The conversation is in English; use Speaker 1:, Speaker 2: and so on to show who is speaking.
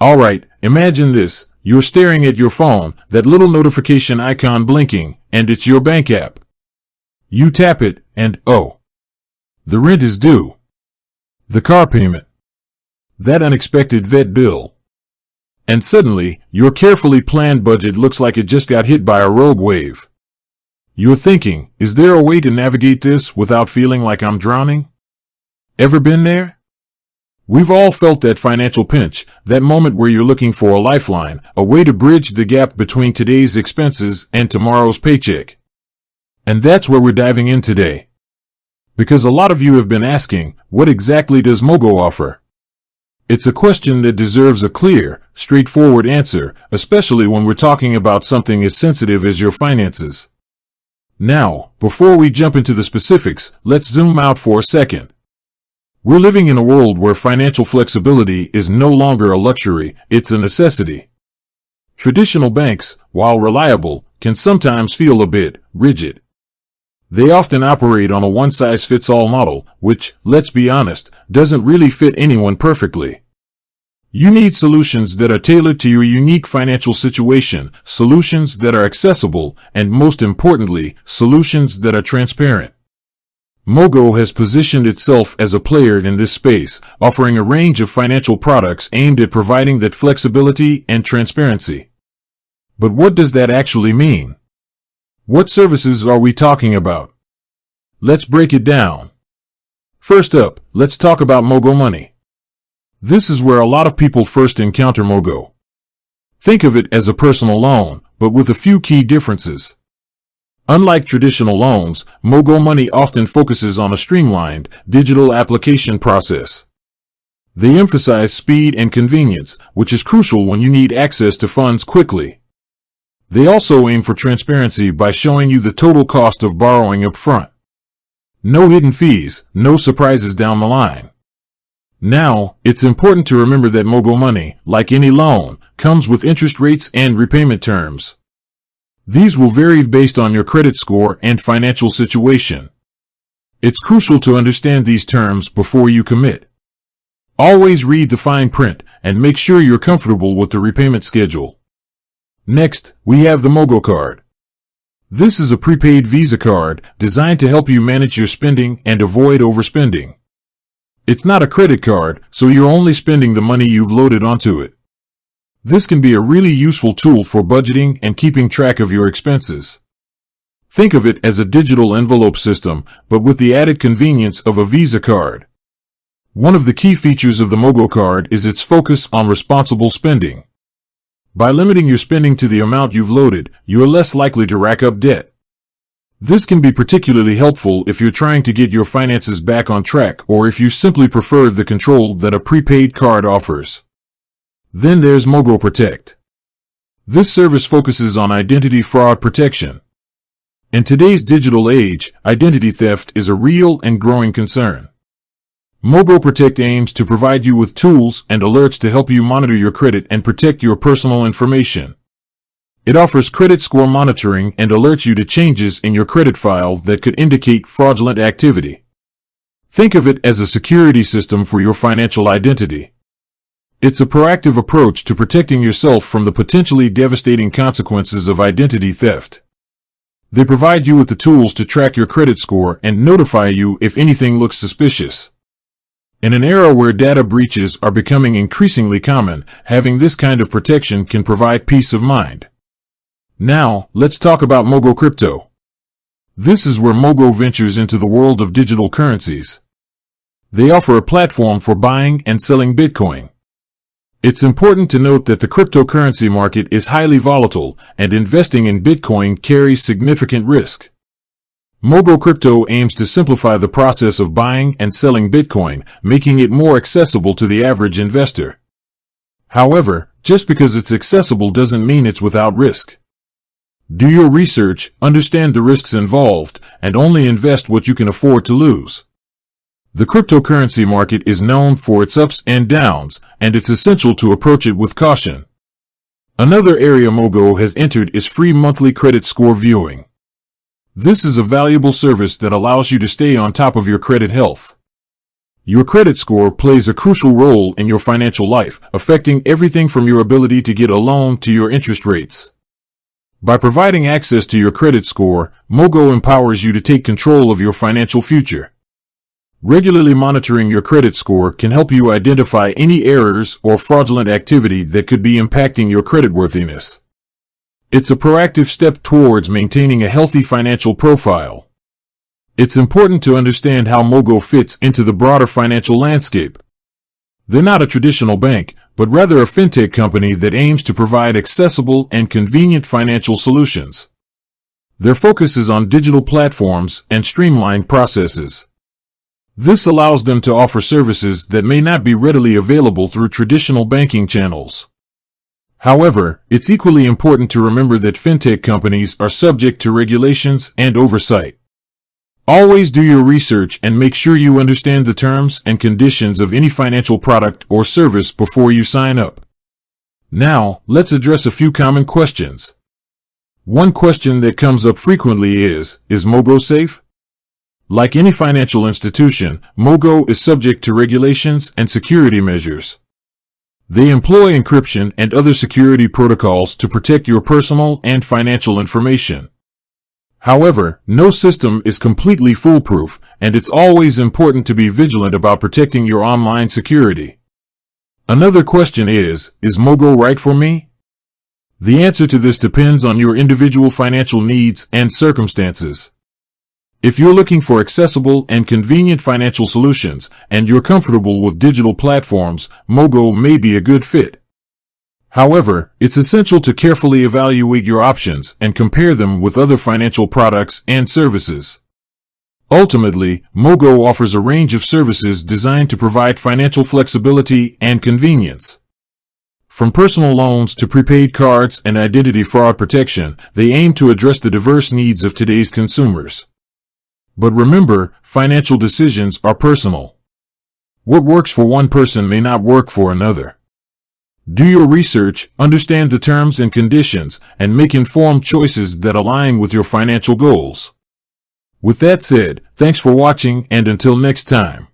Speaker 1: Alright, imagine this. You're staring at your phone, that little notification icon blinking, and it's your bank app. You tap it, and oh, the rent is due. The car payment. That unexpected vet bill. And suddenly, your carefully planned budget looks like it just got hit by a rogue wave. You're thinking, is there a way to navigate this without feeling like I'm drowning? Ever been there? We've all felt that financial pinch, that moment where you're looking for a lifeline, a way to bridge the gap between today's expenses and tomorrow's paycheck. And that's where we're diving in today. Because a lot of you have been asking, what exactly does Mogo offer? It's a question that deserves a clear, straightforward answer, especially when we're talking about something as sensitive as your finances. Now, before we jump into the specifics, let's zoom out for a second. We're living in a world where financial flexibility is no longer a luxury, it's a necessity. Traditional banks, while reliable, can sometimes feel a bit rigid. They often operate on a one-size-fits-all model, which, let's be honest, doesn't really fit anyone perfectly. You need solutions that are tailored to your unique financial situation, solutions that are accessible, and most importantly, solutions that are transparent. Mogo has positioned itself as a player in this space, offering a range of financial products aimed at providing that flexibility and transparency. But what does that actually mean? What services are we talking about? Let's break it down. First up, let's talk about Mogo Money. This is where a lot of people first encounter Mogo. Think of it as a personal loan, but with a few key differences. Unlike traditional loans, Mogo Money often focuses on a streamlined, digital application process. They emphasize speed and convenience, which is crucial when you need access to funds quickly. They also aim for transparency by showing you the total cost of borrowing up front. No hidden fees, no surprises down the line. Now, it's important to remember that Mogo Money, like any loan, comes with interest rates and repayment terms. These will vary based on your credit score and financial situation. It's crucial to understand these terms before you commit. Always read the fine print and make sure you're comfortable with the repayment schedule. Next, we have the Mogo card. This is a prepaid Visa card designed to help you manage your spending and avoid overspending. It's not a credit card, so you're only spending the money you've loaded onto it. This can be a really useful tool for budgeting and keeping track of your expenses. Think of it as a digital envelope system, but with the added convenience of a Visa card. One of the key features of the Mogo card is its focus on responsible spending. By limiting your spending to the amount you've loaded, you are less likely to rack up debt. This can be particularly helpful if you're trying to get your finances back on track or if you simply prefer the control that a prepaid card offers. Then there's Mogo Protect. This service focuses on identity fraud protection. In today's digital age, identity theft is a real and growing concern. Mogo Protect aims to provide you with tools and alerts to help you monitor your credit and protect your personal information. It offers credit score monitoring and alerts you to changes in your credit file that could indicate fraudulent activity. Think of it as a security system for your financial identity. It's a proactive approach to protecting yourself from the potentially devastating consequences of identity theft. They provide you with the tools to track your credit score and notify you if anything looks suspicious. In an era where data breaches are becoming increasingly common, having this kind of protection can provide peace of mind. Now, let's talk about Mogo Crypto. This is where Mogo ventures into the world of digital currencies. They offer a platform for buying and selling Bitcoin. It's important to note that the cryptocurrency market is highly volatile, and investing in Bitcoin carries significant risk. Mogo Crypto aims to simplify the process of buying and selling Bitcoin, making it more accessible to the average investor. However, just because it's accessible doesn't mean it's without risk. Do your research, understand the risks involved, and only invest what you can afford to lose. The cryptocurrency market is known for its ups and downs, and it's essential to approach it with caution. Another area Mogo has entered is free monthly credit score viewing. This is a valuable service that allows you to stay on top of your credit health. Your credit score plays a crucial role in your financial life, affecting everything from your ability to get a loan to your interest rates. By providing access to your credit score, Mogo empowers you to take control of your financial future. Regularly monitoring your credit score can help you identify any errors or fraudulent activity that could be impacting your creditworthiness. It's a proactive step towards maintaining a healthy financial profile. It's important to understand how Mogo fits into the broader financial landscape. They're not a traditional bank, but rather a fintech company that aims to provide accessible and convenient financial solutions. Their focus is on digital platforms and streamlined processes. This allows them to offer services that may not be readily available through traditional banking channels. However, it's equally important to remember that fintech companies are subject to regulations and oversight. Always do your research and make sure you understand the terms and conditions of any financial product or service before you sign up. Now, let's address a few common questions. One question that comes up frequently is Mogo safe? Like any financial institution, Mogo is subject to regulations and security measures. They employ encryption and other security protocols to protect your personal and financial information. However, no system is completely foolproof, and it's always important to be vigilant about protecting your online security. Another question is Mogo right for me? The answer to this depends on your individual financial needs and circumstances. If you're looking for accessible and convenient financial solutions, and you're comfortable with digital platforms, Mogo may be a good fit. However, it's essential to carefully evaluate your options and compare them with other financial products and services. Ultimately, Mogo offers a range of services designed to provide financial flexibility and convenience. From personal loans to prepaid cards and identity fraud protection, they aim to address the diverse needs of today's consumers. But remember, financial decisions are personal. What works for one person may not work for another. Do your research, understand the terms and conditions, and make informed choices that align with your financial goals. With that said, thanks for watching, and until next time.